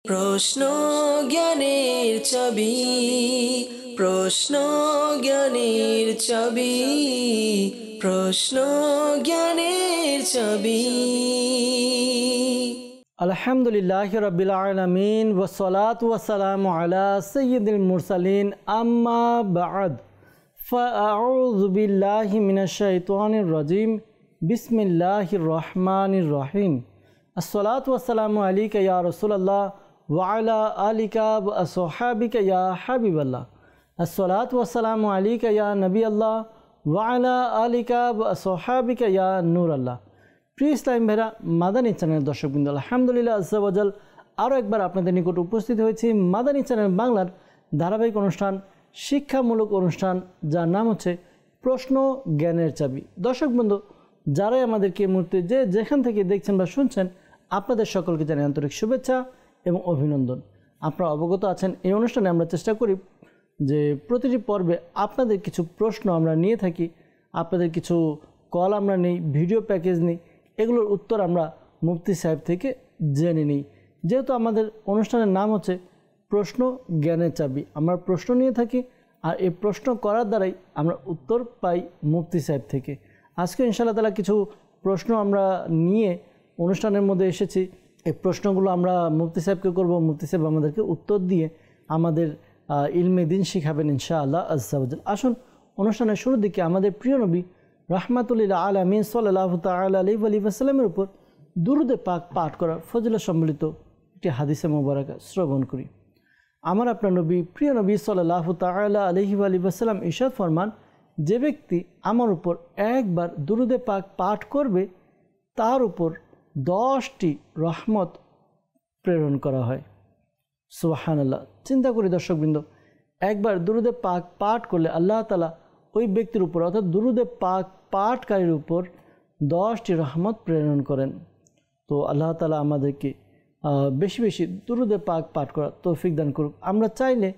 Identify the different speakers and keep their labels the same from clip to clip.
Speaker 1: প্রশ্ন জ্ঞানের ছবি, প্রশ্ন জ্ঞানের ছবি, প্রশ্ন জ্ঞানের ছবি।
Speaker 2: আলহামদুলিল্লাহি রাব্বিল আলামিন ওয়াসসালাতু ওয়াসসালামু আলা সাইয়্যিদিল মুরসালিন আম্মা বা'দ ফাআউযু বিল্লাহি মিনাশ শাইতানির রাজিম বিসমিল্লাহির রহমানির রহিম। আসসালাতু ওয়াসসালামু আলাইকা ইয়া রাসূলুল্লাহ ওয়া আলা আলিকা ওয়া আসহাবিকা ইয়া হাবিবাল্লাহ। আসসালাতু ওয়াসসালামু আলাইকা ইয়া নবিয়াল্লাহ ওয়া আলা আলিকা ওয়া আসহাবিকা ইয়া নূরাল্লাহ। প্রিয় ইসলাম ভাইরা, মাদানী চ্যানেল দর্শকবৃন্দ, আলহামদুলিল্লাহ আজ্জা ওয়াজাল আরও একবার আপনাদের নিকট উপস্থিত হয়েছি মাদানী চ্যানেল বাংলার ধারাবাহিক অনুষ্ঠান, শিক্ষামূলক অনুষ্ঠান, যার নাম হচ্ছে প্রশ্ন জ্ঞানের চাবি। দর্শকবৃন্দ, যারাই আমাদেরকে এই মুহূর্তে যেখান থেকে দেখছেন বা শুনছেন, আপনাদের সকলকে জানাই আন্তরিক শুভেচ্ছা এবং অভিনন্দন। আপনারা অবগত আছেন, এই অনুষ্ঠানে আমরা চেষ্টা করি যে প্রতিটি পর্বে আপনাদের কিছু প্রশ্ন আমরা নিয়ে থাকি, আপনাদের কিছু কল আমরা নিই, ভিডিও প্যাকেজ নিই, এগুলোর উত্তর আমরা মুফতি সাহেব থেকে জেনে নিই। যেহেতু আমাদের অনুষ্ঠানের নাম হচ্ছে প্রশ্ন জ্ঞানের চাবি, আমরা প্রশ্ন নিয়ে থাকি আর এই প্রশ্ন করার দ্বারাই আমরা উত্তর পাই মুফতি সাহেব থেকে। আজকে ইনশাআল্লাহ তাআলা কিছু প্রশ্ন আমরা নিয়ে অনুষ্ঠানের মধ্যে এসেছি। এই প্রশ্নগুলো আমরা মুফতি সাহেবকে করব, মুফতি সাহেব আমাদেরকে উত্তর দিয়ে আমাদের ইলমে দিন শিখাবেন ইনশাআল্লাহ আজ্জা ওয়াজাল। আসুন অনুষ্ঠানের শুরুর দিকে আমাদের প্রিয় নবী রাহমাতুল্লিল আলামিন সাল্লাল্লাহু তাআলা আলাইহি ওয়াসাল্লামের উপর দুরূদে পাক পাঠ করার ফজিলত সম্বলিত একটি হাদিসে মোবারকা শ্রবণ করি। আমার আপনার নবী, প্রিয় নবী সাল্লাল্লাহু তাআলা আলাইহি ওয়াসাল্লাম ইরশাদ ফরমান, যে ব্যক্তি আমার উপর একবার দুরূদে পাক পাঠ করবে তার উপর 10টি রহমত প্রেরণ করা হয়। সুবহানাল্লাহ। চিন্তা করি দর্শকবৃন্দ, একবার দুরূদে পাক পাঠ করলে আল্লাহ তাআলা ওই ব্যক্তির উপর, অর্থাৎ দুরূদে পাক পাঠকারীর উপর 10টি রহমত প্রেরণ করেন। তো আল্লাহ তাআলা আমাদেরকে বেশি বেশি দুরূদে পাক পাঠ করার তৌফিক দান করুক। আমরা চাইলে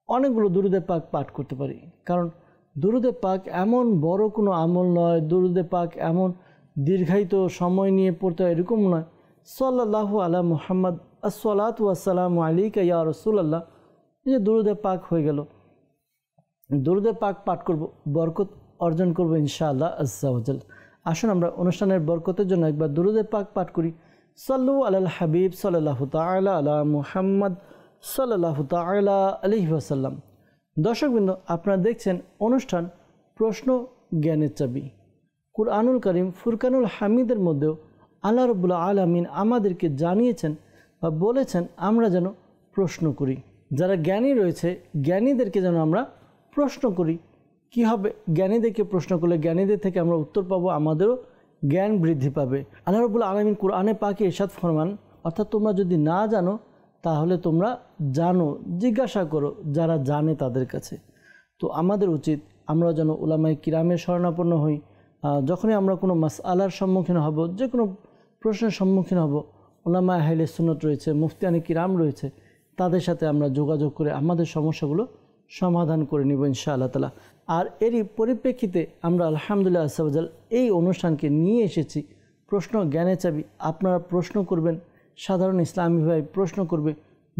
Speaker 2: অনেকগুলো দুরূদে পাক পাঠ করতে পারি, কারণ দুরূদে পাক এমন বড় কোনো আমল নয়, দুরূদে পাক এমন দীর্ঘায়িত সময় নিয়ে পড়তে হয় এরকম নয়। সাল্লাল্লাহু আলা মুহাম্মদ আসসালাতু ওয়াসসালামু আলাইকা ইয়া রাসূলুল্লাহ, এই যে দুরূদে পাক হয়ে গেল, দুরূদে পাক পাঠ করব, বরকত অর্জন করব ইনশাআল্লাহ আজ্জা ওয়াজাল। আসুন আমরা অনুষ্ঠানের বরকতের জন্য একবার দুরূদে পাক পাঠ করি। সাল্লু আলাল হাবিব সাল্লাল্লাহু তাআলা আলা মুহাম্মদ সাল্লাল্লাহু তাআলা আলাইহি ওয়াসাল্লাম। দর্শকবৃন্দ, আপনারা দেখছেন অনুষ্ঠান প্রশ্ন জ্ঞানের চাবি। কুরআনুল কারীম ফুরকানুল হামিদের মধ্যেও আল্লাহ রাব্বুল আলামিন আমাদেরকে জানিয়েছেন বা বলেছেন আমরা যেন প্রশ্ন করি। যারা জ্ঞানী রয়েছে, জ্ঞানীদেরকে যেন আমরা প্রশ্ন করি। কি হবে? জ্ঞানীদেরকে প্রশ্ন করলে জ্ঞানীদের থেকে আমরা উত্তর পাবো, আমাদেরও জ্ঞান বৃদ্ধি পাবে। আল্লাহ রাব্বুল আলামিন কুরআনে পাকে ইরশাদ ফরমান, অর্থাৎ তোমরা যদি না জানো তাহলে তোমরা জানো, জিজ্ঞাসা করো যারা জানে তাদের কাছে। তো আমাদের উচিত আমরা যেন উলামায়ে কিরামের শরণাপন্ন হই। যখনই আমরা কোনো মাসআলার সম্মুখীন হব, যে কোনো প্রশ্নের সম্মুখীন হব, উলামায়ে আহলে সুন্নাত রয়েছে, মুফতিয়ানে কিরাম রয়েছে, তাদের সাথে আমরা যোগাযোগ করে আমাদের সমস্যাগুলো সমাধান করে নিব ইনশাআল্লাহ তাআলা। আর এরই পরিপ্রেক্ষিতে আমরা আলহামদুলিল্লাহ আজ্জা ওয়াজাল এই অনুষ্ঠানকে নিয়ে এসেছি প্রশ্ন জ্ঞানের চাবি। আপনারা প্রশ্ন করবেন, সাধারণ ইসলামী ভাই প্রশ্ন করবে,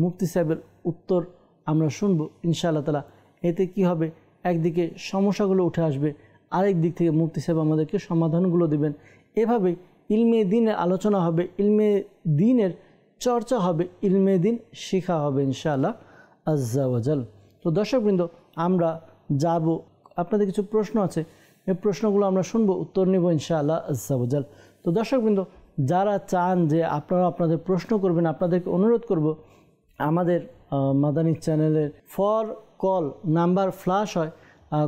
Speaker 2: মুফতি সাহেবের উত্তর আমরা শুনব ইনশাআল্লাহ তাআলা। এতে কি হবে? একদিকে সমস্যাগুলো উঠে আসবে, আরেক দিক থেকে মুফতি সাহেব আমাদেরকে সমাধানগুলো দেবেন। এভাবে ইলমে দিনের আলোচনা হবে, ইলমে দিনের চর্চা হবে, ইলমে দিন শেখা হবে ইনশাআল্লাহ আজ্জা ওয়াজাল। তো দর্শকবৃন্দ, আমরা যাব, আপনাদের কিছু প্রশ্ন আছে, এই প্রশ্নগুলো আমরা শুনবো, উত্তর নেব ইনশাআল্লাহ আজ্জা ওয়াজাল। তো দর্শকবৃন্দ, যারা চান যে আপনারা আপনাদের প্রশ্ন করবেন, আপনাদেরকে অনুরোধ করব, আমাদের মাদানী চ্যানেলের ফর কল নাম্বার ফ্ল্যাশ হয়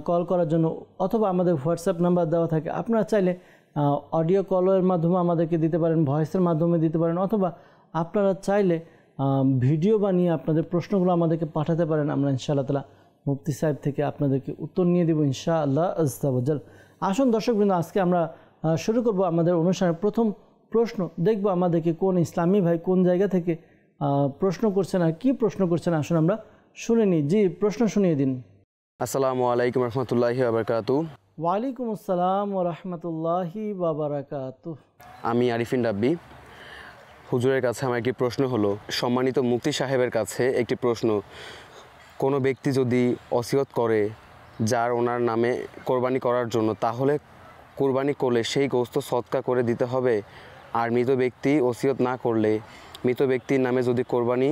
Speaker 2: কল করার জন্য, অথবা আমাদের হোয়াটসঅ্যাপ নাম্বার দেওয়া থাকে। আপনারা চাইলে অডিও কলের মাধ্যমে আমাদেরকে দিতে পারেন, ভয়েসের মাধ্যমে দিতে পারেন, অথবা আপনারা চাইলে ভিডিও বানিয়ে আপনাদের প্রশ্নগুলো আমাদেরকে পাঠাতে পারেন। আমরা ইনশাআল্লাহ তাআলা মুফতি সাহেব থেকে আপনাদেরকে উত্তর নিয়ে দেব ইনশাআল্লাহ আজ্জা ওয়াজাল। আসুন দর্শকবৃন্দ, আজকে আমরা শুরু করব আমাদের অনুষ্ঠানের প্রথম প্রশ্ন। দেখব আমাদেরকে কোন ইসলামী ভাই কোন জায়গা থেকে প্রশ্ন করছেন আর কি প্রশ্ন করছেন। আসুন আমরা শুনে নিই। জি, প্রশ্ন শুনিয়ে দিন।
Speaker 3: আসসালামু আলাইকুম রহমতুল্লাহি ওয়া বারাকাতুহু।
Speaker 2: ওয়ালাইকুম আসসালাম ওয়া রাহমাতুল্লাহি ওয়া বারাকাতুহু।
Speaker 3: আমি আরিফিন রাব্বি। হুজুরের কাছে আমার একটি প্রশ্ন হলো, সম্মানিত মুফতি সাহেবের কাছে একটি প্রশ্ন, কোনো ব্যক্তি যদি ওসিয়ত করে যার ওনার নামে কোরবানি করার জন্য, তাহলে কোরবানি করলে সেই গোশত সদকা করে দিতে হবে? আর মৃত ব্যক্তি ওসিয়ত না করলে, মৃত ব্যক্তির নামে যদি কোরবানি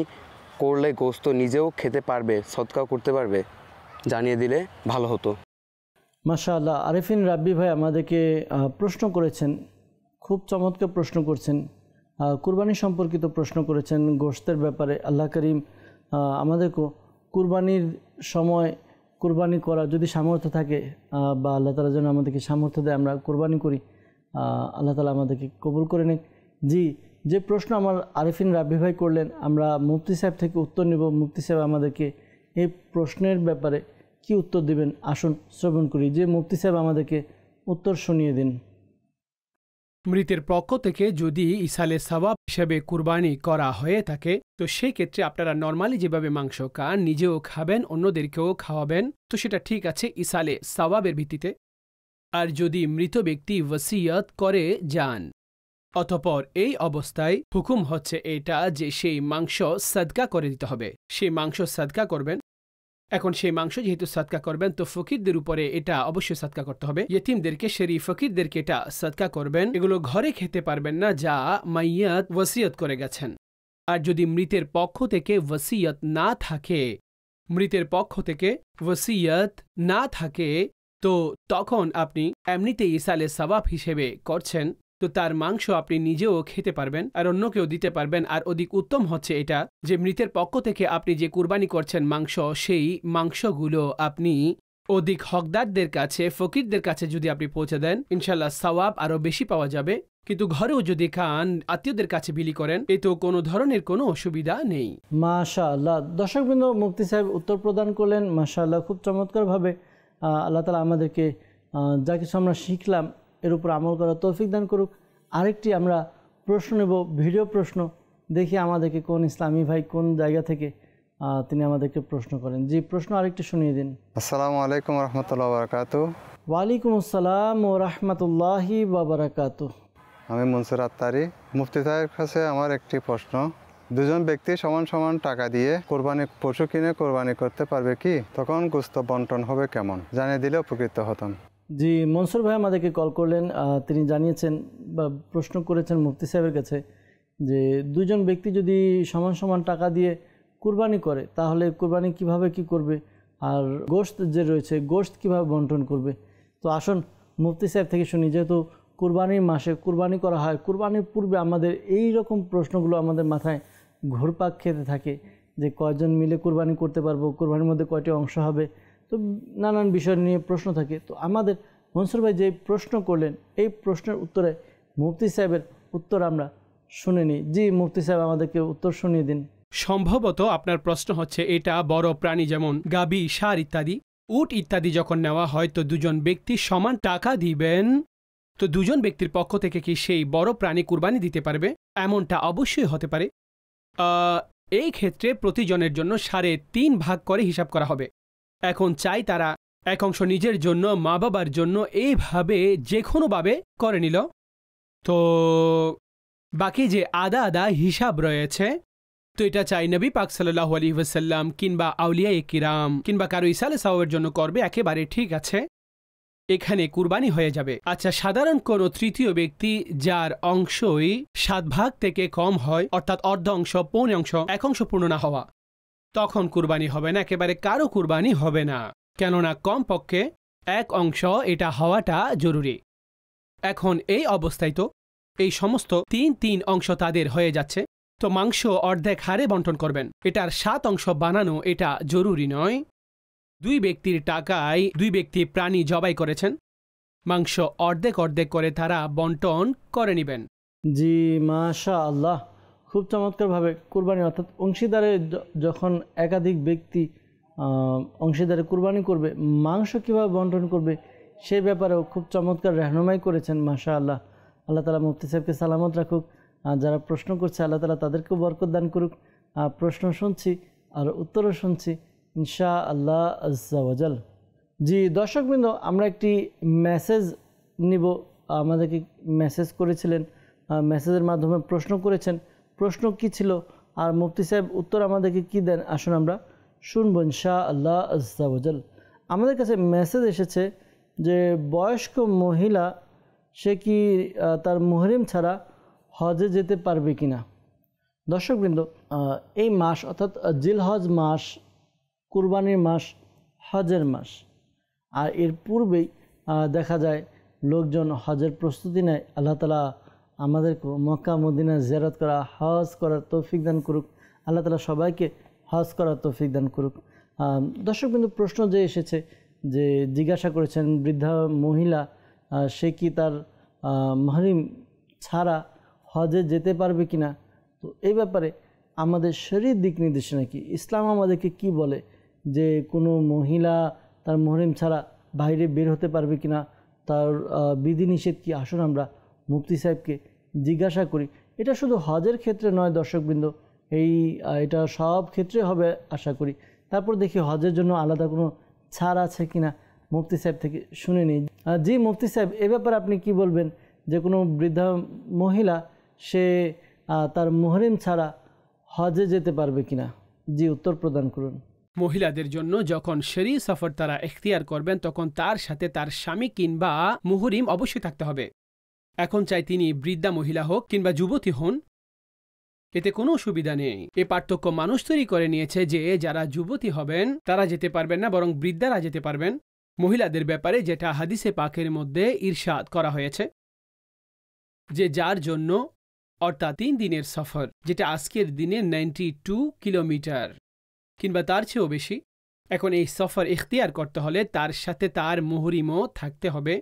Speaker 3: করলে গোশত নিজেও খেতে পারবে, সদকাও করতে পারবে? জানিয়ে দিলে ভালো হতো।
Speaker 2: মাশাআল্লাহ, আরিফিন রাব্বি ভাই আমাদেরকে প্রশ্ন করেছেন, খুব চমৎকার প্রশ্ন করছেন, কুরবানি সম্পর্কিত প্রশ্ন করেছেন, গোশতের ব্যাপারে। আল্লাহ করিম আমাদেরকে কুরবানির সময় কুরবানি করা যদি সামর্থ্য থাকে, বা আল্লাহ তাআলা যেন আমাদেরকে সামর্থ্য দেয় আমরা কুরবানি করি, আল্লাহ তাআলা আমাদেরকে কবুল করে নেন। জি, যে প্রশ্ন আমার আরিফিন রাব্বি ভাই করলেন, আমরা মুফতি সাহেব থেকে উত্তর নেব। মুফতি সাহেব আমাদেরকে এই প্রশ্নের ব্যাপারে কি উত্তর দিবেন, আসুন শ্রবণ করি। যে মুফতি সাহেব আমাদেরকে উত্তর শুনিয়ে দিন।
Speaker 4: মৃতের পক্ষ থেকে যদি ইসালে সওয়াব হিসেবে কুরবানি করা হয়ে থাকে, তো সেই ক্ষেত্রে আপনারা নর্মালি যেভাবে মাংস খান, নিজেও খাবেন, অন্যদেরকেও খাওয়াবেন, তো সেটা ঠিক আছে ইসালে সওয়াবের ভিত্তিতে। আর যদি মৃত ব্যক্তি ওসিয়ত করে যান, অতঃপর এই অবস্থায় হুকুম হচ্ছে এটা যে সেই মাংস সাদকা করে দিতে হবে। সেই মাংস সাদকা করবেন। এখন সেই মাংস যেহেতু সাদকা করবেন, তো ফকিরদের উপরে এটা অবশ্যই সাদকা করতে হবে। ইয়েতিমদেরকে, শরীফ ফকিরদেরকে এটা সাদকা করবেন। এগুলো ঘরে খেতে পারবেন না যা মাইয়াত ওসিয়ত করে গেছেন। আর যদি মৃতের পক্ষ থেকে ওসিয়ত না থাকে, মৃতের পক্ষ থেকে ওসিয়ত না থাকে, তো তখন আপনি এমনিতেই ইসালে সওয়াব হিসেবে করছেন, তো তার মাংস আপনি নিজেও খেতে পারবেন আর অন্যকেও দিতে পারবেন। আর অধিক উত্তম হচ্ছে এটা যে মৃতের পক্ষ থেকে আপনি যে কুরবানি করছেন মাংস, সেই মাংসগুলো আপনি অধিক হকদারদের কাছে, ফকিরদের কাছে যদি আপনি পৌঁছে দেন, ইনশাল্লাহ সওয়াব আরও বেশি পাওয়া যাবে। কিন্তু ঘরেও যদি খান, আত্মীয়দের কাছে বিলি করেন, এ তো কোনো ধরনের কোনো অসুবিধা নেই।
Speaker 2: মাশাআল্লাহ, দর্শকবৃন্দ, মুফতি সাহেব উত্তর প্রদান করলেন মাশাআল্লাহ, খুব চমৎকারভাবে। আল্লাহ তাআলা আমাদেরকে যা কিছু আমরা শিখলাম এর উপর আমল করার তৌফিক দান করুক। আরেকটি আমরা প্রশ্ন নেব, ভিডিও প্রশ্ন। দেখি আমাদেরকে কোন ইসলামী ভাই কোন জায়গা থেকে তিনি আমাদেরকে প্রশ্ন করেন। জি, প্রশ্ন আরেকটি শুনিয়ে দিন।
Speaker 5: আসসালামু আলাইকুম রহমতুল্লাহ বারাকাতুহু।
Speaker 2: ওয়ালাইকুম আসসালাম ও রহমতুল্লাহি ওয়া বারাকাতুহু।
Speaker 5: আমি মনসুর আত্তারি। মুফতি সাহেবের কাছে আমার একটি প্রশ্ন, দুজন ব্যক্তি সমান সমান টাকা দিয়ে কোরবানি পশু কিনে কোরবানি করতে পারবে কি? তখন গোশত বন্টন হবে কেমন? জানিয়ে দিলে উপকৃত হতাম।
Speaker 2: জি, মনসুর ভাই আমাদেরকে কল করলেন, তিনি জানিয়েছেন বা প্রশ্ন করেছেন মুফতি সাহেবের কাছে যে দুজন ব্যক্তি যদি সমান সমান টাকা দিয়ে কুরবানি করে, তাহলে কুরবানি কিভাবে কি করবে, আর গোশত যে রয়েছে গোশত কিভাবে বন্টন করবে। তো আসুন মুফতি সাহেব থেকে শুনি। যেহেতু কুরবানির মাসে কুরবানি করা হয়, কুরবানির পূর্বে আমাদের এই রকম প্রশ্নগুলো আমাদের মাথায় ঘুরপাক খেতে থাকে যে কয়জন মিলে কুরবানি করতে পারবো, কুরবানির মধ্যে কয়টি অংশ হবে, তো নানান বিষয় নিয়ে প্রশ্ন থাকে। তো আমাদের মনসুর ভাই যে প্রশ্ন করলেন, এই প্রশ্নের উত্তরে মুফতি সাহেবের উত্তর আমরা শুনে নিই। জি, মুফতি সাহেব আমাদেরকে উত্তর শুনিয়ে দিন।
Speaker 4: সম্ভবত আপনার প্রশ্ন হচ্ছে এটা বড় প্রাণী যেমন গাবি, ষাঁড় ইত্যাদি, উট ইত্যাদি যখন নেওয়া হয়, তো দুজন ব্যক্তি সমান টাকা দিবেন, তো দুজন ব্যক্তির পক্ষ থেকে কি সেই বড় প্রাণী কুরবানি দিতে পারবে? এমনটা অবশ্যই হতে পারে। এই ক্ষেত্রে প্রতিজনের জন্য 3.5 ভাগ করে হিসাব করা হবে। এখন চাই তারা এক অংশ নিজের জন্য, মা বাবার জন্য, এইভাবে যে কোনোভাবে করে নিল, তো বাকি যে আদা আদা হিসাব রয়েছে, তো এটা চাই নবী পাক সাল্লাল্লাহু আলাইহি ওয়াসাল্লাম কিংবা আউলিয়ায়ে কিরাম কিংবা কারো ইসালে সওয়াবের জন্য করবে, একেবারে ঠিক আছে, এখানে কুরবানি হয়ে যাবে। আচ্ছা, সাধারণ কোনো তৃতীয় ব্যক্তি যার অংশই 7 ভাগ থেকে কম হয়, অর্থাৎ অর্ধ অংশ, পৌনে অংশ, এক অংশ পূর্ণ না হওয়া, তখন কুরবানি হবে না, একেবারে কারো কুরবানি হবে না, কেননা কমপক্ষে এক অংশ এটা হওয়াটা জরুরি। এখন এই অবস্থায় তো এই সমস্ত 3 অংশ তাদের হয়ে যাচ্ছে, তো মাংস অর্ধেক হারে বন্টন করবেন। এটার 7 অংশ বানানো এটা জরুরি নয়। 2 ব্যক্তির টাকায় 2 ব্যক্তি প্রাণী জবাই করেছেন, মাংস অর্ধেক অর্ধেক করে তারা বন্টন করে নেবেন।
Speaker 2: জি, মাশাআল্লাহ, খুব চমৎকারভাবে কুরবানি, অর্থাৎ অংশীদারে যখন একাধিক ব্যক্তি অংশীদারে কুরবানি করবে, মাংস কীভাবে বন্টন করবে সেই ব্যাপারেও খুব চমৎকার রহনুমাই করেছেন। মাশাআল্লাহ, আল্লাহ তাআলা মুফতি সাহেবকে সালামত রাখুক। যারা প্রশ্ন করছে আল্লাহ তাআলা তাদেরকেও বরকত দান করুক। প্রশ্ন শুনছি আর উত্তরও শুনছি ইনশাআল্লাহ আজ্জা ওয়াজাল। জি, দর্শকবৃন্দ, আমরা একটি মেসেজ নিব। আমাদেরকে মেসেজ করেছিলেন, মেসেজের মাধ্যমে প্রশ্ন করেছেন। প্রশ্ন কি ছিল আর মুফতি সাহেব উত্তর আমাদেরকে কি দেন, আসুন আমরা শুনবো ইনশাআল্লাহ আজ্জা ওয়াজাল। আমাদের কাছে মেসেজ এসেছে যে বয়স্ক মহিলা সে কি তার মুহরিম ছাড়া হজে যেতে পারবে কিনা। দর্শকবৃন্দ, এই মাস অর্থাৎ জিলহজ মাস কুরবানির মাস, হজের মাস, আর এর পূর্বেই দেখা যায় লোকজন হজের প্রস্তুতি নেয়। আল্লাহ তাআলা আমাদেরকে মক্কা মদিনা জিয়ারত করা, হজ করার তৌফিক দান করুক। আল্লাহ তাআলা সবাইকে হজ করার তৌফিক দান করুক। দর্শকবৃন্দ, প্রশ্ন যে এসেছে যে জিজ্ঞাসা করেছেন বৃদ্ধা মহিলা সে কি তার মুহরিম ছাড়া হজে যেতে পারবে কিনা। তো এই ব্যাপারে আমাদের শরীর দিক নির্দেশনা কি, ইসলাম আমাদেরকে কি বলে যে কোনো মহিলা তার মুহরিম ছাড়া বাইরে বের হতে পারবে কিনা, তার বিধিনিষেধ কি, আসুন আমরা মুফতি সাহেবকে জিজ্ঞাসা করি। এটা শুধু হজের ক্ষেত্রে নয় দর্শকবৃন্দ, এটা সব ক্ষেত্রে হবে আশা করি। তারপর দেখি হজের জন্য আলাদা কোনো ছাড় আছে কিনা, মুফতি সাহেব থেকে শুনে নিই। জি মুফতি সাহেব, এ ব্যাপারে আপনি কি বলবেন যে কোনো বৃদ্ধা মহিলা সে তার মুহরিম ছাড়া হজে যেতে পারবে কিনা? জি উত্তর প্রদান করুন।
Speaker 4: মহিলাদের জন্য যখন শরী সফর তারা এখতিয়ার করবেন তখন তার সাথে তার স্বামী কিংবা মুহরিম অবশ্যই থাকতে হবে। এখন চাই তিনি বৃদ্ধা মহিলা হোক কিংবা যুবতী হন, এতে কোনো অসুবিধা নেই। এ পার্থক্য মানুষ তৈরি করে নিয়েছে যে যারা যুবতী হবেন তারা যেতে পারবেন না, বরং বৃদ্ধারা যেতে পারবেন। মহিলাদের ব্যাপারে যেটা হাদিসে পাকের মধ্যে ইরশাদ করা হয়েছে যে যার জন্য অর্থাৎ 3 দিনের সফর, যেটা আজকের দিনে 92 কিলোমিটার কিংবা তার চেয়েও বেশি, এখন এই সফর ইখতিয়ার করতে হলে তার সাথে তার মুহরিমও থাকতে হবে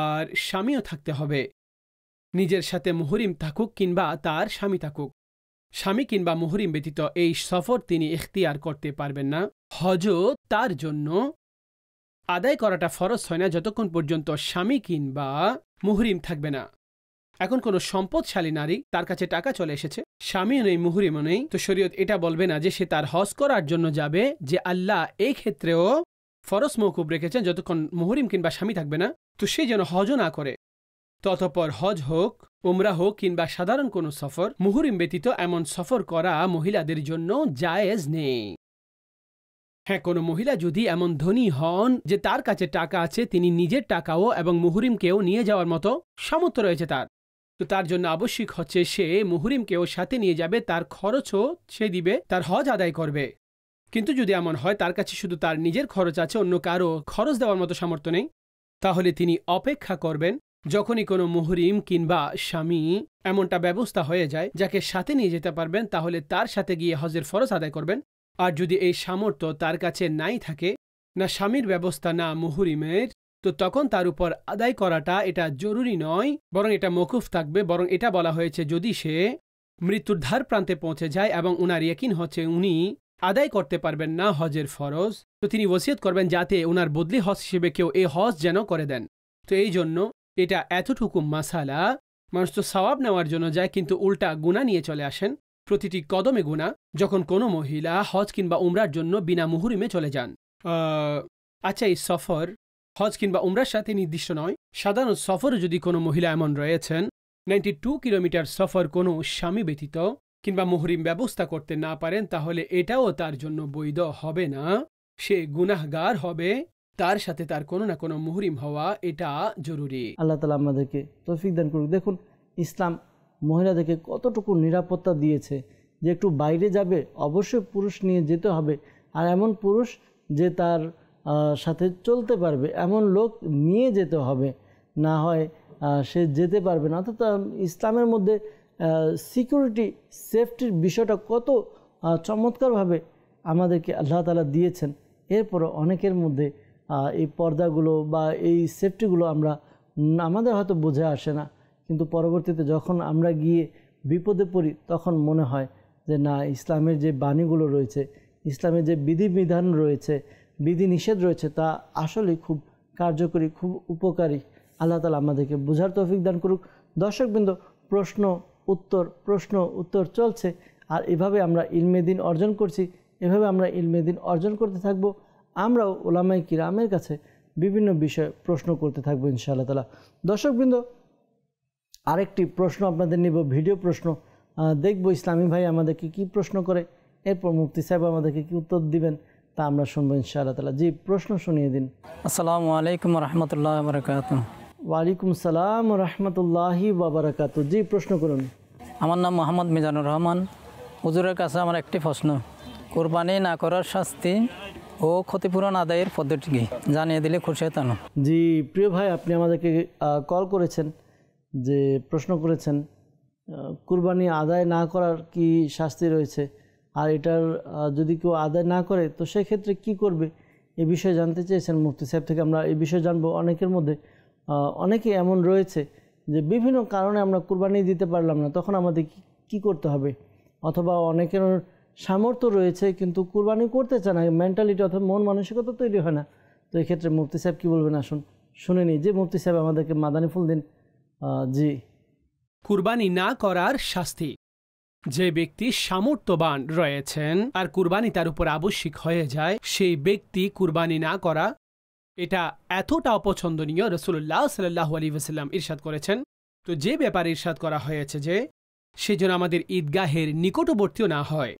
Speaker 4: আর স্বামীও থাকতে হবে। নিজের সাথে মুহরিম থাকুক কিংবা তার স্বামী থাকুক, স্বামী কিংবা মুহরিম ব্যতীত এই সফর তিনি ইখতিয়ার করতে পারবেন না। হজও তার জন্য আদায় করাটা ফরজ হয় না যতক্ষণ পর্যন্ত স্বামী কিংবা মুহরিম থাকবে না। এখন কোনো সম্পদশালী নারী, তার কাছে টাকা চলে এসেছে, স্বামীও নেই মুহরিমও নেই, তো শরীয়ত এটা বলবে না যে সে তার হজ করার জন্য যাবে, যে আল্লাহ এই ক্ষেত্রেও ফরজ মওকুফ রেখেছেন যতক্ষণ মুহরিম কিংবা স্বামী থাকবে না, তো সে যেন হজও না করে। ততপর হজ হোক, উমরা হোক কিংবা সাধারণ কোনো সফর, মুহরিম ব্যতীত এমন সফর করা মহিলাদের জন্য জায়েজ নেই। হ্যাঁ, কোনো মহিলা যদি এমন ধনী হন যে তার কাছে টাকা আছে, তিনি নিজের টাকাও এবং মুহরিমকেও নিয়ে যাওয়ার মতো সামর্থ্য রয়েছে তার, তো তার জন্য আবশ্যিক হচ্ছে সে মুহরিমকেও সাথে নিয়ে যাবে, তার খরচও সে দিবে, তার হজ আদায় করবে। কিন্তু যদি এমন হয় তার কাছে শুধু তার নিজের খরচ আছে, অন্য কারো খরচ দেওয়ার মতো সামর্থ্য নেই, তাহলে তিনি অপেক্ষা করবেন যখনই কোনো মুহরিম কিংবা স্বামী এমনটা ব্যবস্থা হয়ে যায় যাকে সাথে নিয়ে যেতে পারবেন, তাহলে তার সাথে গিয়ে হজের ফরজ আদায় করবেন। আর যদি এই সামর্থ্য তার কাছে নাই থাকে, না স্বামীর ব্যবস্থা না মুহরিমের, তো তখন তার উপর আদায় করাটা এটা জরুরি নয়, বরং এটা মওকুফ থাকবে। বরং এটা বলা হয়েছে যদি সে মৃত্যুর ধার প্রান্তে পৌঁছে যায় এবং উনার ইয়াকিন হচ্ছে উনি আদায় করতে পারবেন না হজের ফরজ, তো তিনি ওসিয়ত করবেন যাতে উনার বদলি হজ হিসেবে কেউ এই হজ যেন করে দেন। তো এই জন্য এটা এতটুকু মাসালা, মানুষ তো সওয়াব নেওয়ার জন্য যায় কিন্তু উল্টা গুনাহ নিয়ে চলে আসেন, প্রতিটি কদমে গুনাহ। যখন কোনো মহিলা হজ কিংবা উমরার জন্য বিনা মুহরিমে চলে যান, আচ্ছা এই সফর হজ কিংবা উমরার সাথে নির্দিষ্ট নয়, সাধারণ সফরে যদি কোনো মহিলা এমন রয়েছেন 92 কিলোমিটার সফর কোনো স্বামী ব্যতীত কিংবা মুহরিম ব্যবস্থা করতে না পারেন, তাহলে এটাও তার জন্য বৈধ হবে না, সে গুনাহগার হবে, তার সাথে তার কোনো না কোনো মুহরিম হওয়া এটা জরুরি।
Speaker 2: আল্লাহ তাআলা আমাদেরকে তৌফিক দান করুক। দেখুন ইসলাম মহিলাদেরকে কতটুকু নিরাপত্তা দিয়েছে যে একটু বাইরে যাবে অবশ্যই পুরুষ নিয়ে যেতে হবে, আর এমন পুরুষ যে তার সাথে চলতে পারবে এমন লোক নিয়ে যেতে হবে, না হয় সে যেতে পারবে না। অর্থাৎ ইসলামের মধ্যে সিকিউরিটি সেফটির বিষয়টা কত চমৎকারভাবে আমাদেরকে আল্লাহ তাআলা দিয়েছেন। এরপরও অনেকের মধ্যে এই পর্দাগুলো বা এই সেফটিগুলো আমাদের হয়তো বোঝা আসে না, কিন্তু পরবর্তীতে যখন আমরা গিয়ে বিপদে পড়ি তখন মনে হয় যে না, ইসলামের যে বাণীগুলো রয়েছে, ইসলামের যে বিধিবিধান রয়েছে, বিধিনিষেধ রয়েছে, তা আসলে খুব কার্যকরী, খুব উপকারী। আল্লাহ তাআলা আমাদেরকে বোঝার তৌফিক দান করুক। দর্শকবৃন্দ, প্রশ্ন উত্তর চলছে, আর এভাবে আমরা ইলমে দ্বীন অর্জন করছি, এভাবে আমরা ইলমে দ্বীন অর্জন করতে থাকবো। আমরাও উলামায়ে কিরামের কাছে বিভিন্ন বিষয়ে প্রশ্ন করতে থাকবো ইনশাআল্লাহ তাআলা। দর্শকবৃন্দ, আরেকটি প্রশ্ন আপনাদের নিব, ভিডিও প্রশ্ন। দেখবো ইসলামী ভাই আমাদেরকে কি প্রশ্ন করে, এরপর মুফতি সাহেব আমাদেরকে কি উত্তর দিবেন তা আমরা শুনবো ইনশাআল্লাহ তাআলা। জি, প্রশ্ন শুনিয়ে দিন।
Speaker 6: আসসালামু আলাইকুম রহমতুল্লাহ বরকাত।
Speaker 2: ওয়ালাইকুম সালাম রহমতুল্লাহি ওয়াবারাকাতু। জি, প্রশ্ন করুন।
Speaker 6: আমার নাম মোহাম্মদ মিজানুর রহমান। হুজুরের কাছে আমার একটি প্রশ্ন, কোরবানি না করার শাস্তি ও ক্ষতিপূরণ আদায়ের পদ্ধতি কি জানিয়ে দিলে খুশি হতাম।
Speaker 2: জি প্রিয় ভাই, আপনি আমাদেরকে কল করেছেন, যে প্রশ্ন করেছেন কুরবানি আদায় না করার কি শাস্তি রয়েছে, আর এটার যদি কেউ আদায় না করে তো সেক্ষেত্রে কি করবে, এ বিষয়ে জানতে চেয়েছেন মুফতি সাহেব থেকে। আমরা এই বিষয়ে জানবো। অনেকের মধ্যে অনেকে এমন রয়েছে যে বিভিন্ন কারণে আমরা কুরবানি দিতে পারলাম না, তখন আমাদের কি করতে হবে, অথবা অনেকের সামর্থ্য রয়েছে কিন্তু কুরবানি করতে চায় না, মেন্টালিটি অথবা মন মানসিকতা তৈরি হয় না। তো এই ক্ষেত্রে মুফতি সাহেব কী বলবেন আসুন শুনে নিই। যে মুফতি সাহেব আমাদেরকে মাদানী ফুল দিন। জি,
Speaker 4: কুরবানি না করার শাস্তি। যে ব্যক্তি সামর্থ্যবান রয়েছেন আর কুরবানি তার উপর আবশ্যিক হয়ে যায়, সেই ব্যক্তি কুরবানি না করা এটা এতটা অপছন্দনীয়, রাসূলুল্লাহ সাল্লাল্লাহু আলাইহি ওয়াসাল্লাম ইরশাদ করেছেন। তো যে ব্যাপারে ইরশাদ করা হয়েছে যে সে যেন আমাদের ঈদগাহের নিকটবর্তীও না হয়,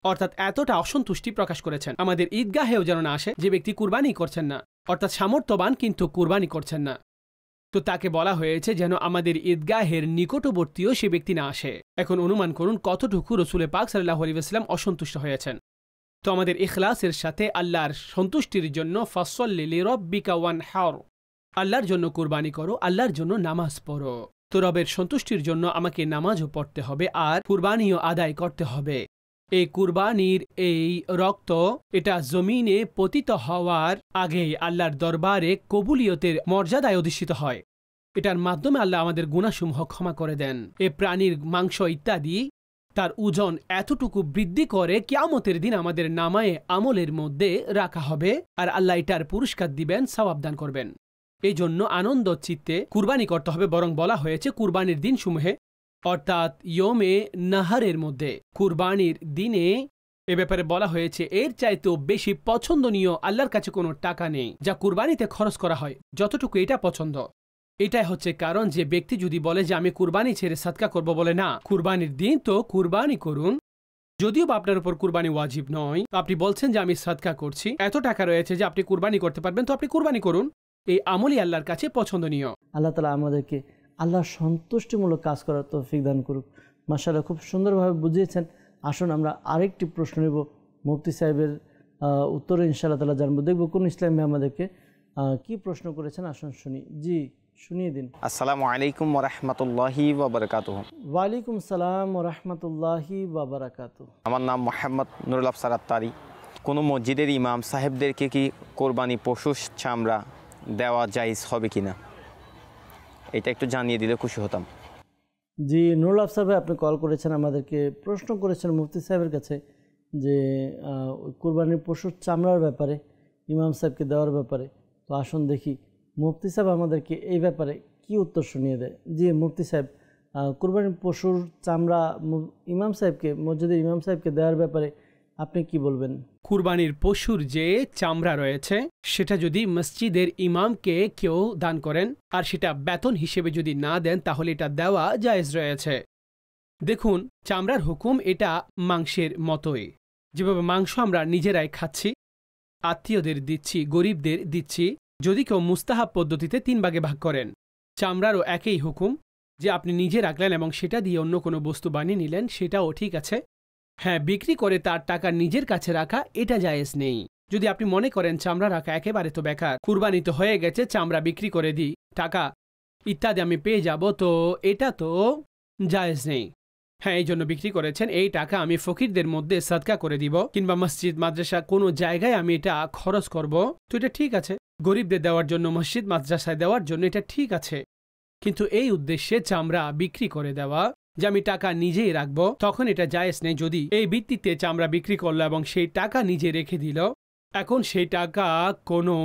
Speaker 4: অর্থাৎ এতটা অসন্তুষ্টি প্রকাশ করেছেন আমাদের ঈদগাহেও যেন না আসে যে ব্যক্তি কুরবানি করছেন না, অর্থাৎ সামর্থ্যবান কিন্তু কুরবানি করছেন না। তো তাকে বলা হয়েছে যেন আমাদের ঈদগাহের নিকটবর্তীও সে ব্যক্তি না আসে। এখন অনুমান করুন কতটুকু রাসূল পাক সাল্লাল্লাহু আলাইহি ওয়াসাল্লাম অসন্তুষ্ট হয়েছেন। তো আমাদের ইখলাসের সাথে আল্লাহর সন্তুষ্টির জন্য ফাসল্লি লিরাব্বিকা ওয়ানহার, আল্লাহর জন্য কুরবানি করো, আল্লাহর জন্য নামাজ পড়ো। তো রবের সন্তুষ্টির জন্য আমাকে নামাজও পড়তে হবে আর কুরবানিও আদায় করতে হবে। এই কুরবানির এই রক্ত এটা জমিনে পতিত হওয়ার আগেই আল্লাহর দরবারে কবুলিয়তের মর্যাদায় অধিষ্ঠিত হয়। এটার মাধ্যমে আল্লাহ আমাদের গুনাহসমূহ ক্ষমা করে দেন। এ প্রাণীর মাংস ইত্যাদি তার ওজন এতটুকু বৃদ্ধি করে কিয়ামতের দিন আমাদের নামায়ে আমলের মধ্যে রাখা হবে, আর আল্লাহ এটার পুরস্কার দিবেন, সওয়াব দান করবেন। এই জন্য আনন্দ চিত্তে কুরবানি করতে হবে। বরং বলা হয়েছে কুরবানির দিনসমূহে, অর্থাৎ ইয়মে নাহারের মধ্যে, কুরবানির দিনে এ ব্যাপারে বলা হয়েছে এর চাইতেও বেশি পছন্দনীয় আল্লাহর কাছে কোনো টাকা নেই যা কুরবানিতে খরচ করা হয় যতটুকু এটা পছন্দ। এটাই হচ্ছে কারণ যে ব্যক্তি যদি বলে যে আমি কুরবানি ছেড়ে সাদকা করব, বলে না, কুরবানির দিন তো কুরবানি করুন, যদিও বা আপনার উপর কুরবানি ওয়াজিব নয়। আপনি বলছেন যে আমি সাদকা করছি, এত টাকা রয়েছে যে আপনি কুরবানি করতে পারবেন, তো আপনি কুরবানি করুন। এই আমলই আল্লাহর কাছে পছন্দনীয়।
Speaker 2: আল্লাহ তাআলা আমাদেরকে আল্লাহর সন্তুষ্টিমূলক কাজ করার তৌফিক দান করুক। মাশাআল্লাহ, খুব সুন্দরভাবে বুঝিয়েছেন। আসুন আমরা আরেকটি প্রশ্ন নেব, মুফতি সাহেবের উত্তরে ইনশাআল্লাহ তাআলা জানবো। দেখব কোন ইসলামী আমাদেরকে কি প্রশ্ন করেছেন, আসুন শুনি। জি, শুনিয়ে দিন।
Speaker 7: আসসালামু আলাইকুম ওয়া রাহমাতুল্লাহি ওয়া বারাকাতুহু।
Speaker 2: ওয়ালাইকুম সালাম ওয়া রাহমাতুল্লাহি ওয়া বারাকাতুহু।
Speaker 7: আমার নাম মোহাম্মদ নুরুল আফসার আত্তারি। কোনো মসজিদের ইমাম সাহেবদেরকে কি কোরবানি পশুর চামড়া দেওয়া জায়েজ হবে কিনা, এটা একটু জানিয়ে দিলে খুশি হতাম।
Speaker 2: জি, নুরুল আফসার ভাই, আপনি কল করেছেন, আমাদেরকে প্রশ্ন করেছেন মুফতি সাহেবের কাছে যে কোরবানির পশুর চামড়ার ব্যাপারে, ইমাম সাহেবকে দেওয়ার ব্যাপারে। তো আসুন দেখি মুফতি সাহেব আমাদেরকে এই ব্যাপারে কি উত্তর শুনিয়ে দেয়। জি মুফতি সাহেব, কোরবানির পশুর চামড়া ইমাম সাহেবকে, মসজিদের ইমাম সাহেবকে দেওয়ার ব্যাপারে আপনি কি বলবেন?
Speaker 4: কুরবানির পশুর যে চামড়া রয়েছে সেটা যদি মসজিদের ইমামকে কেউ দান করেন আর সেটা বেতন হিসেবে যদি না দেন, তাহলে এটা দেওয়া জায়েজ রয়েছে। দেখুন, চামড়ার হুকুম এটা মাংসের মতোই। যেভাবে মাংস আমরা নিজেরাই খাচ্ছি, আত্মীয়দের দিচ্ছি, গরিবদের দিচ্ছি, যদি কেউ মুস্তাহাব পদ্ধতিতে 3 ভাগে ভাগ করেন, চামড়ারও একই হুকুম যে আপনি নিজে রাখলেন এবং সেটা দিয়ে অন্য কোনো বস্তু বানিয়ে নিলেন, সেটাও ঠিক আছে। হ্যাঁ, বিক্রি করে তার টাকা নিজের কাছে রাখা এটা জায়েজ নেই। যদি আপনি মনে করেন চামড়া রাখা একেবারে তো বেকার, কুরবানি তো হয়ে গেছে, চামড়া বিক্রি করে দিই, টাকা ইত্যাদি আমি পেয়ে যাব, তো এটা তো জায়েজ নেই। হ্যাঁ, এই জন্য বিক্রি করেছেন, এই টাকা আমি ফকিরদের মধ্যে সাদকা করে দিব, কিংবা মসজিদ মাদ্রাসা কোনো জায়গায় আমি এটা খরচ করব, তো এটা ঠিক আছে। গরিবদের দেওয়ার জন্য, মসজিদ মাদ্রাসায় দেওয়ার জন্য এটা ঠিক আছে। কিন্তু এই উদ্দেশ্যে চামড়া বিক্রি করে দেওয়া যে আমি টাকা নিজেই রাখবো, তখন এটা জায়েজ নেই। যদি এই ভিত্তিতে চামড়া বিক্রি করলো এবং সেই টাকা নিজে রেখে দিল, এখন সেই টাকা কোনো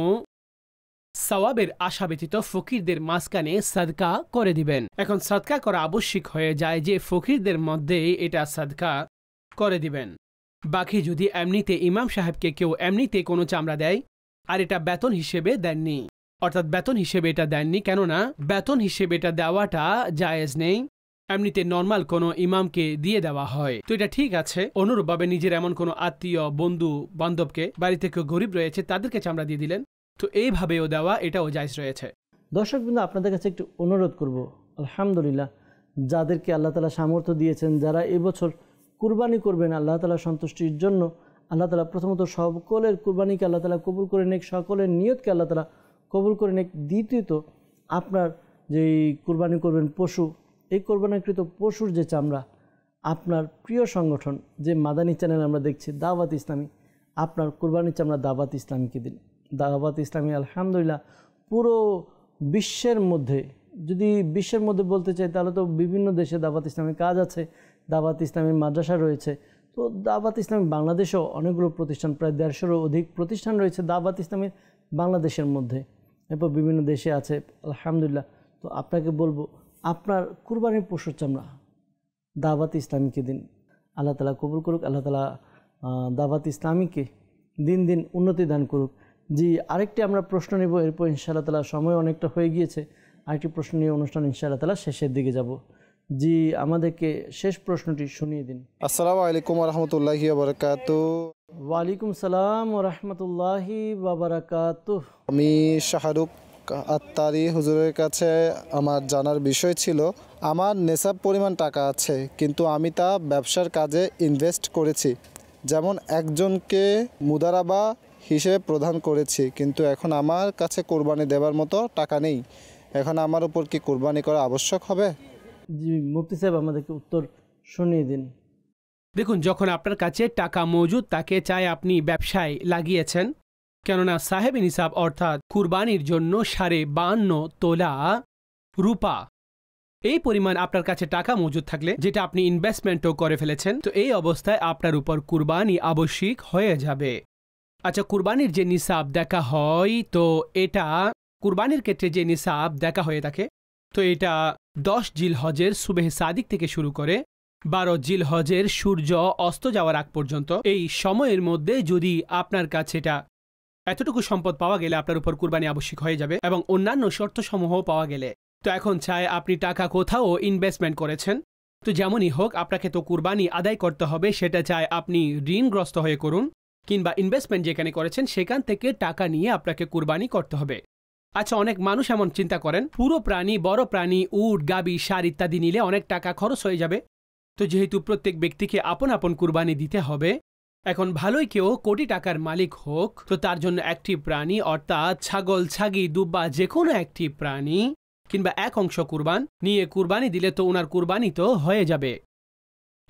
Speaker 4: সওয়াবের আশা ব্যতীত ফকিরদের মাঝখানে সাদকা করে দিবেন। এখন সাদকা করা আবশ্যিক হয়ে যায় যে ফকিরদের মধ্যে এটা সাদকা করে দিবেন। বাকি যদি এমনিতে ইমাম সাহেবকে কেউ এমনিতে কোনো চামড়া দেয় আর এটা বেতন হিসেবে দেননি, অর্থাৎ বেতন হিসেবে এটা দেননি, কেননা বেতন হিসেবে এটা দেওয়াটা জায়েজ নেই, এমনিতে নর্মাল কোনো ইমামকে দিয়ে দেওয়া হয়। তো এটা ঠিক আছে। অনুরূপভাবে নিজের এমন কোনো আত্মীয়, বন্ধু, বান্ধবকে, বাড়িতে কেউ গরিব রয়েছে তাদেরকে চামড়া দিয়ে দিলেন, তো এইভাবেও দেওয়া, এটাও জায়েজ রয়েছে।
Speaker 2: দর্শকবৃন্দ, আপনাদের কাছে একটু অনুরোধ করব, আলহামদুলিল্লাহ যাদেরকে আল্লাহ তাআলা সামর্থ্য দিয়েছেন, যারা এবছর কুরবানি করবেন আল্লাহ তাআলা সন্তুষ্টির জন্য, আল্লাহ তাআলা প্রথমত সকলের কুরবানিকে আল্লাহ তাআলা কবুল করে নেক, সকলের নিয়তকে আল্লাহ তাআলা কবুল করে নেক। দ্বিতীয়ত, আপনার যেই কুরবানি করবেন পশু, এই কোরবানিকৃত পশুর যে চামড়া, আপনার প্রিয় সংগঠন যে মাদানী চ্যানেল আমরা দেখছি, দাওয়াত ইসলামী, আপনার কুরবানির চামড়া দাওয়াত ইসলামীকে দিন। দাওয়াত ইসলামী আলহামদুলিল্লাহ পুরো বিশ্বের মধ্যে, যদি বিশ্বের মধ্যে বলতে চাই তাহলে তো বিভিন্ন দেশে দাওয়াত ইসলামী কাজ আছে, দাওয়াত ইসলামী মাদ্রাসা রয়েছে। তো দাওয়াত ইসলামী বাংলাদেশেও অনেকগুলো প্রতিষ্ঠান, প্রায় 150-এরও অধিক প্রতিষ্ঠান রয়েছে দাওয়াত ইসলামীর বাংলাদেশের মধ্যে, এরপর বিভিন্ন দেশে আছে আলহামদুলিল্লাহ। তো আপনাকে বলবো, আপনার কুরবানির পশুর চামড়া দাওয়াত ইসলামীকে দিন। আল্লাহ তাআলা কবুল করুক, আল্লাহ তাআলা দাওয়াত ইসলামীকে দিন দিন উন্নতি দান করুক। জি, আরেকটি আমরা প্রশ্ন নেব, এরপর ইনশাআল্লাহ তাআলা সময় অনেকটা হয়ে গিয়েছে, আরেকটি প্রশ্ন নিয়ে অনুষ্ঠান ইনশাআল্লাহ তাআলা শেষের দিকে যাব। জি, আমাদেরকে শেষ প্রশ্নটি শুনিয়ে দিন।
Speaker 8: আসসালামু আলাইকুম ওয়া রাহমাতুল্লাহি ওয়া বারাকাতুহু।
Speaker 2: ওয়ালাইকুম সালাম ওয়া রাহমাতুল্লাহি ওয়া বারাকাতুহু।
Speaker 8: আমি শাহরুখ আত্তারি হুজুরের কাছে আমার জানার বিষয় ছিল, আমার নেশাব পরিমাণ টাকা আছে, কিন্তু আমি তা ব্যবসার কাজে ইনভেস্ট করেছি। যেমন একজনকে মুদারাবা হিসেবে প্রদান করেছি, কিন্তু এখন আমার কাছে কোরবানি দেওয়ার মতো টাকা নেই। এখন আমার উপর কি কোরবানি করা আবশ্যক হবে?
Speaker 2: জি, মুফতি সাহেব আমাদেরকে উত্তর শুনিয়ে দিন।
Speaker 4: দেখুন, যখন আপনার কাছে টাকা মজুদ তাকে চাই আপনি ব্যবসায় লাগিয়েছেন, কেননা সাহেব নিসাব অর্থাৎ কুরবানির জন্য 52.5 তোলা রূপা, এই পরিমাণ আপনার কাছে টাকা মজুদ থাকলে, যেটা আপনি ইনভেস্টমেন্টও করে ফেলেছেন, তো এই অবস্থায় আপনার উপর কুরবানি আবশ্যিক হয়ে যাবে। আচ্ছা, কুরবানির যে নিসাব দেখা হয়, তো এটা কুরবানির ক্ষেত্রে যে নিসাব দেখা হয়ে থাকে, তো এটা 10 জিলহজের সুবেহ সাদিক থেকে শুরু করে 12 জিলহজের সূর্য অস্ত যাওয়ার আগ পর্যন্ত, এই সময়ের মধ্যে যদি আপনার কাছে এটা এতটুকু সম্পদ পাওয়া গেলে আপনার উপর কুরবানি আবশ্যিক হয়ে যাবে, এবং অন্যান্য শর্তসমূহ পাওয়া গেলে। তো এখন চাই আপনি টাকা কোথাও ইনভেস্টমেন্ট করেছেন, তো যেমনই হোক আপনাকে তো কুরবানি আদায় করতে হবে, সেটা চাই আপনি ঋণগ্রস্ত হয়ে করুন, কিংবা ইনভেস্টমেন্ট যেখানে করেছেন সেখান থেকে টাকা নিয়ে আপনাকে কুরবানি করতে হবে। আচ্ছা, অনেক মানুষ এমন চিন্তা করেন পুরো প্রাণী, বড় প্রাণী, উট, গাবি, ষাঁড় ইত্যাদি নিলে অনেক টাকা খরচ হয়ে যাবে। তো যেহেতু প্রত্যেক ব্যক্তিকে আপন আপন কুরবানি দিতে হবে, এখন ভালোই কেউ কোটি টাকার মালিক হোক, তো তার জন্য একটি প্রাণী অর্থাৎ ছাগল, ছাগি, দুব্বা যে কোনো একটি প্রাণী কিংবা এক অংশ কুরবান নিয়ে কুরবানি দিলে তো ওনার কুরবানি তো হয়ে যাবে।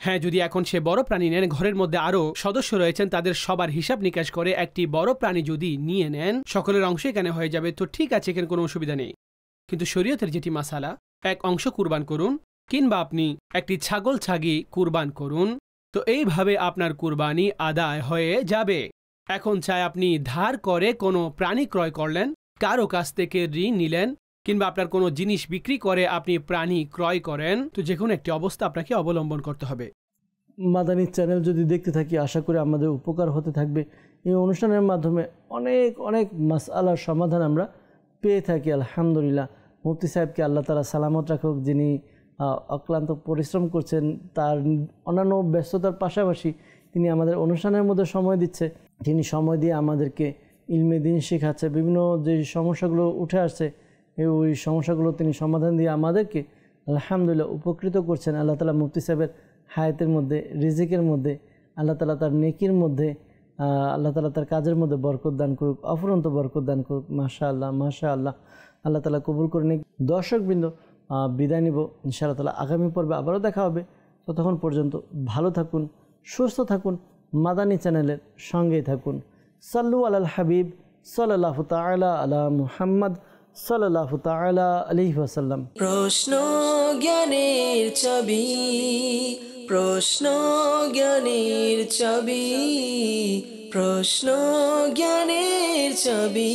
Speaker 4: হ্যাঁ, যদি এখন সে বড় প্রাণী নেন, ঘরের মধ্যে আরও সদস্য রয়েছেন, তাদের সবার হিসাব নিকাশ করে একটি বড় প্রাণী যদি নিয়ে নেন, সকলের অংশ এখানে হয়ে যাবে, তো ঠিক আছে, এখানে কোনো অসুবিধা নেই। কিন্তু শরীয়তের যেটি মাসালা, এক অংশ কুরবান করুন কিংবা আপনি একটি ছাগল, ছাগি কুরবান করুন, তো এইভাবে আপনার কুরবানি আদায় হয়ে যাবে। এখন চাই আপনি ধার করে কোনো প্রাণী ক্রয় করলেন, কারো কাছ থেকে ঋণ নিলেন, কিংবা আপনার কোনো জিনিস বিক্রি করে আপনি প্রাণী ক্রয় করেন, তো যে কোনো একটি অবস্থা আপনাকে অবলম্বন করতে হবে।
Speaker 2: মাদানী চ্যানেল যদি দেখতে থাকি, আশা করি আমাদের উপকার হতে থাকবে। এই অনুষ্ঠানের মাধ্যমে অনেক অনেক মাসআলার সমাধান আমরা পেয়ে থাকি আলহামদুলিল্লাহ। মুফতি সাহেবকে আল্লাহ তাআলা সালামত রাখুক, যিনি অক্লান্ত পরিশ্রম করছেন, তার অন্যান্য ব্যস্ততার পাশাপাশি তিনি আমাদের অনুষ্ঠানের মধ্যে সময় দিচ্ছে, তিনি সময় দিয়ে আমাদেরকে ইলমে দ্বীন শেখাচ্ছে, বিভিন্ন যে সমস্যাগুলো উঠে আসছে ওই সমস্যাগুলো তিনি সমাধান দিয়ে আমাদেরকে আলহামদুলিল্লাহ উপকৃত করছেন। আল্লাহ তাআলা মুফতি সাহেবের হায়াতের মধ্যে, রিজিকের মধ্যে, আল্লাহ তাআলা তার নেকির মধ্যে, আল্লাহ তাআলা তার কাজের মধ্যে বরকত দান করুক, অফুরন্ত বরকত দান করুক। মাশাআল্লাহ, মাশাআল্লাহ, আল্লাহ তাআলা কবুল করে নিক। দর্শকবৃন্দ, বিদায় নিব, ইনশাআল্লাহ তাআলা আগামী পর্বে আবারও দেখা হবে। ততক্ষণ পর্যন্ত ভালো থাকুন, সুস্থ থাকুন, মাদানী চ্যানেলের সঙ্গেই থাকুন। সাল্লু আলাল হাবিব সাল্লাল্লাহু তাআলা আলা মুহাম্মদ সাল্লাল্লাহু তাআলা আলাইহি ওয়াসাল্লাম।
Speaker 1: প্রশ্ন জ্ঞানের চাবি, প্রশ্ন জ্ঞানের চাবি, প্রশ্ন জ্ঞানের চাবি।